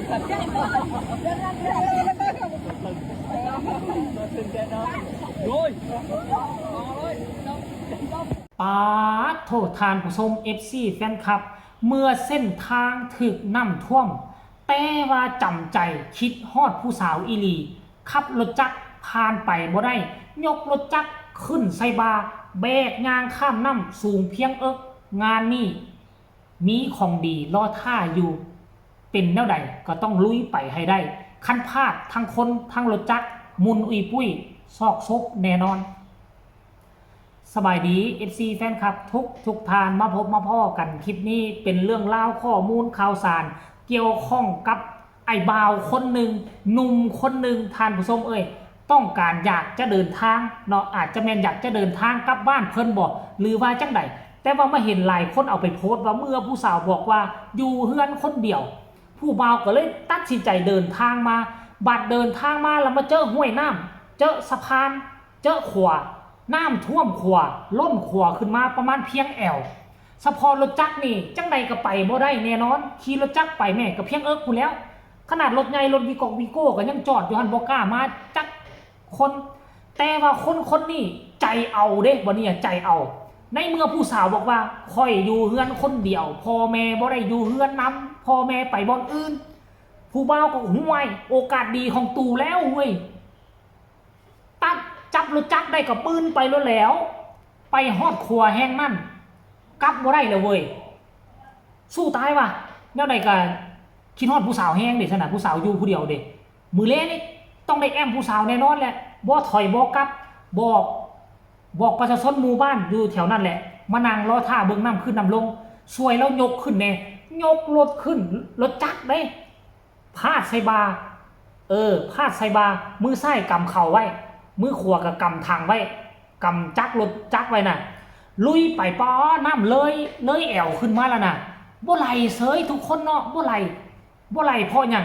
ป้าโทษทานผู้ชม FC แฟนคลับเมื่อเส้นทางถึกน้ำท่วมแต่ว่าจำใจคิดฮอดผู้สาวอีหลีขับรถจักรผ่านไปบ่ได้ยกรถจักรขึ้นใส่บาแบกยางข้ามน้ำสูงเพียงงานนี้มีของดีรอท่าอยู่เป็นแนวใดก็ต้องลุยไปให้ได้คันพลาดทั้งคนทั้งรถจักรมุนอุยปุ้ยซอกซกแน่นอนสบายดี FC แฟนคลับทุกทานมาพบมาพ่อกันคลิปนี้เป็นเรื่องเล่าข้อมูลข่าวสารเกี่ยวข้องกับไอ้บ่าวคนหนึ่งหนุ่มคนหนึ่งทานผู้ชมต้องการอยากจะเดินทางเนาะอาจจะแม่นอยากจะเดินทางกลับบ้านเพิ่นบอกหรือว่าจังใดแต่ว่ามาเห็นหลายคนเอาไปโพสต์ว่าเมื่อผู้สาวบอกว่าอยู่เฮือนคนเดียวผู้บ่าวก็เลยตัดสินใจเดินทางมาบัดเดินทางมาแล้วมาเจอห้วยน้ำเจอสะพานเจอขวาน้ำท่วมขวาล้นขวาขึ้นมาประมาณเพียงแอวสะพอรถจักรนี่จังใดก็ไปบ่ได้แน่นอนขี่รถจักรไปแม่ก็เพียงพู้แล้วขนาดรถใหญ่รถวีโก้ก็ยังจอดอยู่หันบ่กล้ามาจักคนแต่ว่าคนนี้ใจเอาเด้บ่เนี่ยใจเอาในเมื่อผู้สาวบอกว่าค่อยอยู่เฮือนคนเดียวพ่อแม่บ่ได้อยู่เฮือนนำพ่อแม่ไปบ่อนอื่นผู้บ่าวก็ห่วยโอกาสดีของตู่แล้วเว้ยตัดจับรถจักรได้กับปืนไปแล้วไปฮอดครัวแห้งนั่นกลับบ่ได้เลยเว้ยสู้ตายว่ะแนวใดก็คิดฮอดผู้สาวแห้งเด็กขนาดผู้สาวอยู่ผู้เดียวเด็กมือเล่นี่ต้องได้แอมผู้สาวแน่นอนแหละบ่ถอยบ่กลับบอกประชาชนหมู่บ้านอยู่แถวนั้นแหละมานั่งรอท่าเบิ่งน้ำขึ้นน้ำลงช่วยแล้วยกขึ้นแน่ยกรถขึ้นรถจักรได้พาดใส่บาพาดใส่บามือซ้ายกำเข่าไว้มือขวากับกำทางไว้กำจักรรถจักรไว้น่ะลุยไปป้อน้ำเลยแอวขึ้นมาแล้วน่ะบ่ไหลเสยทุกคนเนาะบ่ไหลเพราะหยัง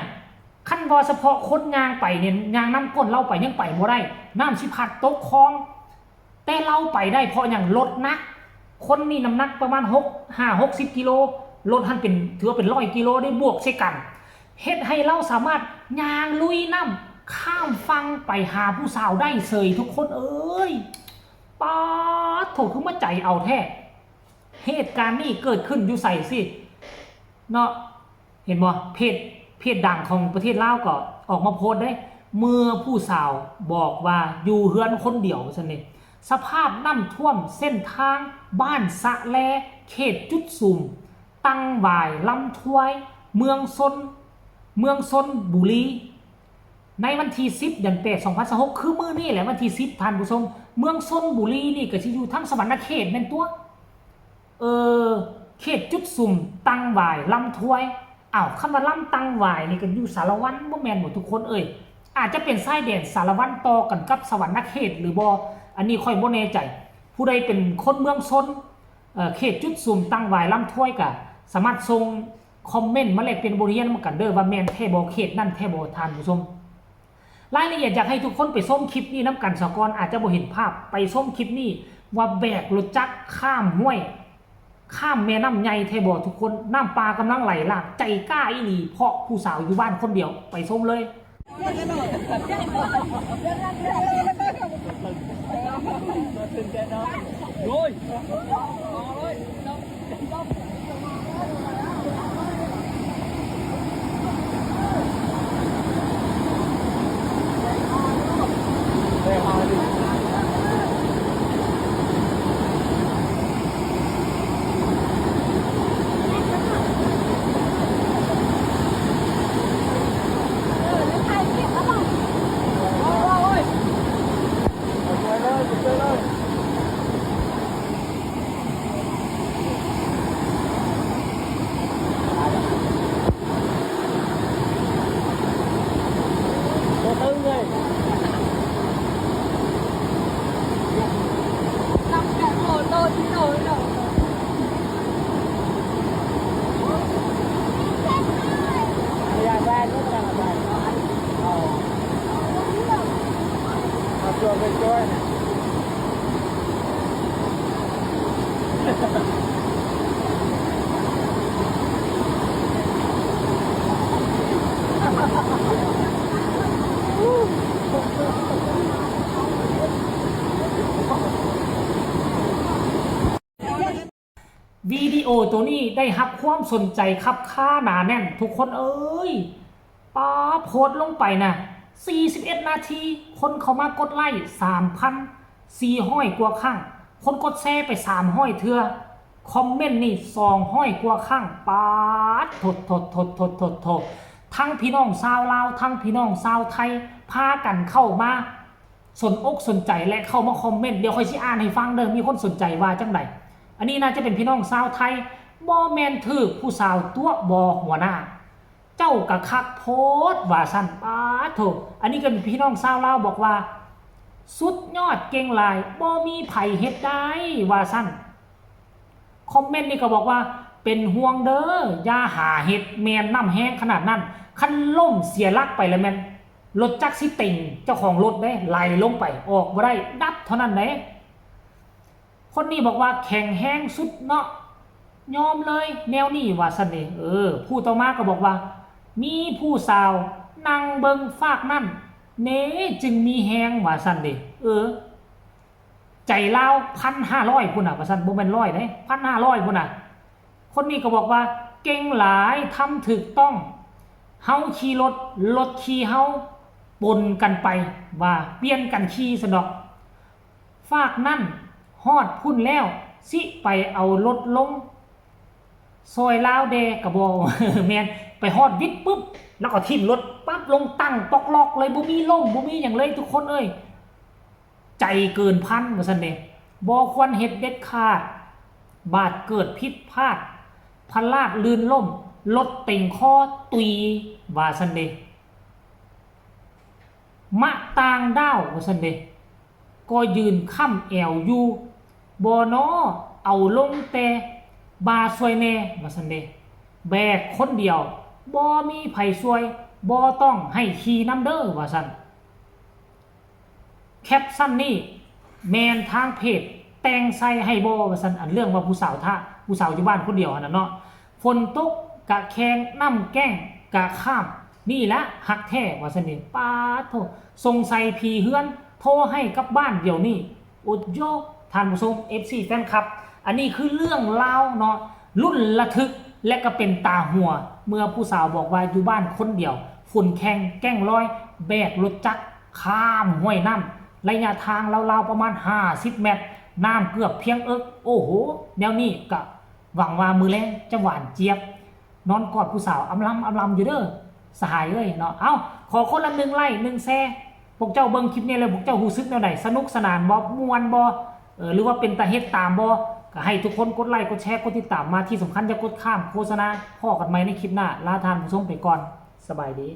ขั้นว่าเฉพาะคนยางไปเนี่ยยางน้ำก้นเราไปยังไปบ่ได้น้ำสิพัดตกคลองแต่เราไปได้เพราะหยังรถนักคนนี่น้ำหนักประมาณ60 กิโลรถท่านเป็นถือว่าเป็น100 กิโลได้บวกใช่กันเฮ็ดให้เราสามารถยางลุยน้ำข้ามฟังไปหาผู้สาวได้เสยทุกคนป๊าดโถคือมาใจเอาแท้เหตุการณ์นี้เกิดขึ้นอยู่ใส่สิเนาะเห็นบ่เพจดังของประเทศลาวก็ออกมาโพสต์ได้เมื่อผู้สาวบอกว่าอยู่เฮือนคนเดียวซั่นนี่สภาพน้ำท่วมเส้นทางบ้านสะแลเขตจุดสุ่มตั้งหวายลำทวยเมืองซนบุรีในวันที่10 เดือน 8 2026คือมื้อนี้แหละวันที่10ท่านผู้ชมเมืองซนบุรีนี่ก็สิอยู่ทั้งสวรรณเขตแม่นตัวเขตจุดสุ่มตั้งหวายลำทวยคำว่าลำตั้งหวายนี่ก็อยู่สารวัตรบ่แม่นหมดทุกคนอาจจะเป็นชายแดนสารวัตรต่อกันกับสวรรณเขตหรือบ่อันนี้ค่อยบ่แน่ใจผู้ใดเป็นคนเมืองซนเขตจุดสุ่มตั้งหวายลำทวยก็สามารถส่งคอมเมนต์มาแลกเป็นบทเรียนมากันเด้อว่าแม่นแท้บ่เขตนั่นแท้บ่ท่านผู้ชมรายละเอียดอยากให้ทุกคนไปชมคลิปนี้นำกันสะก่อนอาจจะบ่เห็นภาพไปชมคลิปนี้ว่าแบกรถจักรข้ามห้วยข้ามแม่น้ำใหญ่แท้บ่ทุกคนน้ำปลากำลังไหลหลากใจกล้าอีหลีเพราะผู้สาวอยู่บ้านคนเดียวไปชมเลย วิดีโอตัวนี้ได้รับความสนใจคับค่าหนาแน่นทุกคนเอ้ยป้าโพสต์ลงไปนะ41 นาทีคนเขามากดไลค์3,400 กว่าครั้งคนกดแชร์ไป300เทื่อคอมเมนต์นี่200 กว่าครั้งป้าดโทษทั้งพี่น้องชาวลาวทั้งพี่น้องชาวไทยพากันเข้ามาสนอกสนใจและเข้ามาคอมเมนต์เดี๋ยวค่อยสิอ่านให้ฟังเด้อมีคนสนใจว่าจังไดอันนี้น่าจะเป็นพี่น้องชาวไทยบ่แม่นถือผู้สาวตัวบ่หัวหน้าเจ้ากะคักโพสต์ว่าซั่นป้าโถอันนี้ก็เป็นพี่น้องชาวลาวบอกว่าสุดยอดเก่งหลายบ่มีไผเฮ็ดได้ว่าซั่นคอมเมนต์นี่ก็บอกว่าเป็นห่วงเด้ออย่าหาเฮ็ดแม่นน้ำแห้งขนาดนั้นคันล่มเสียหลักไปแล้วแม่นรถจักรสิติ่งเจ้าของรถเด้ไหลลงไปออกบ่ได้ดับเท่านั้นเด้คนนี้บอกว่าแข็งแห้งสุดเนาะยอมเลยแนวนี้ว่าซั่นเด้ผู้ต่อมาก็บอกว่ามีผู้สาวนั่งเบิงฟากนั่นเนจึงมีแห้งว่าซั่นเด้ใจลาว 1,500 พุ่นน่ะว่าซั่นบ่แม่น100เด้ 1,500 พุ่นน่ะคนนี้ก็บอกว่าเก่งหลายทำถูกต้องเฮาขี่รถขี่เฮาปนกันไปว่าเปลี่ยนกันขี่ซะดอกฟากนั่นฮอดพุ่นแล้วสิไปเอารถลงซอยลาวแดกะบ่ แม่นไปฮอดวิทย์ปุ๊บแล้วก็ทิ่มรถปั๊บลงตั้งปอกลอกเลยบ่มีลงบ่มีหยังเลยทุกคนเอ้ยใจเกินพันว่าซั่นเด้บ่ควรเฮ็ดเด็ดขาดบาดเกิดผิดพลาดพลาดลื่นล้มรถเต็งคอตุยว่าซั่นเด้มะต่างดาวว่าซั่นเด้ก็ยืนค้ำแอวอยู่บ่น้อเอาลงแต่บาซวยแน่ว่าซั่นเด้แบกคนเดียวบ่มีไผซวยบ่ต้องให้ขี่นำเด้อว่าซั่นแคปชั่นนี้แมนทางเพจแต่งใส่ให้บ่ว่าซั่นอันเรื่องว่าผู้สาวอยู่บ้านคนเดียวอันนั้นเนาะฝนตกกะแข่งน้ำแกล้งกะข้ามนี่ละฮักแท้ว่าซั่นนี่ป้าโทสงสัยผีเฮือนโทรให้กับบ้านเดี๋ยวนี้อุดโยกท่านผู้ชม FC แฟนคลับอันนี้คือเรื่องราวเนาะรุ่นระทึกและก็เป็นตาหัวเมื่อผู้สาวบอกว่าอยู่บ้านคนเดียวฝุ่นแข่งแกล้งลอยแบกรถจักรข้ามห้วยน้ำระยะทางราวๆประมาณ50 เมตรน้ำเกือบเพียงโอ้โหแนวนี้ก็หวังว่ามือแรงจะหวานเจี๊ยบนอนกอดผู้สาวอำลำอยู่เด้อสหายเอ้ยเนาะขอคนละ1 ไลค์ 1 แชร์พวกเจ้าเบิ่งคลิปนี้แล้วพวกเจ้ารู้สึกแนวไหนสนุกสนานบ่ม่วนบ่หรือว่าเป็นตาเฮ็ดตามบ่ก็ให้ทุกคนกดไลค์กดแชร์กดติดตามมาที่สำคัญอย่ากดข้ามโฆษณาพอกันใหม่ในคลิปหน้าลาท่านผู้ชมไปก่อนสบายดี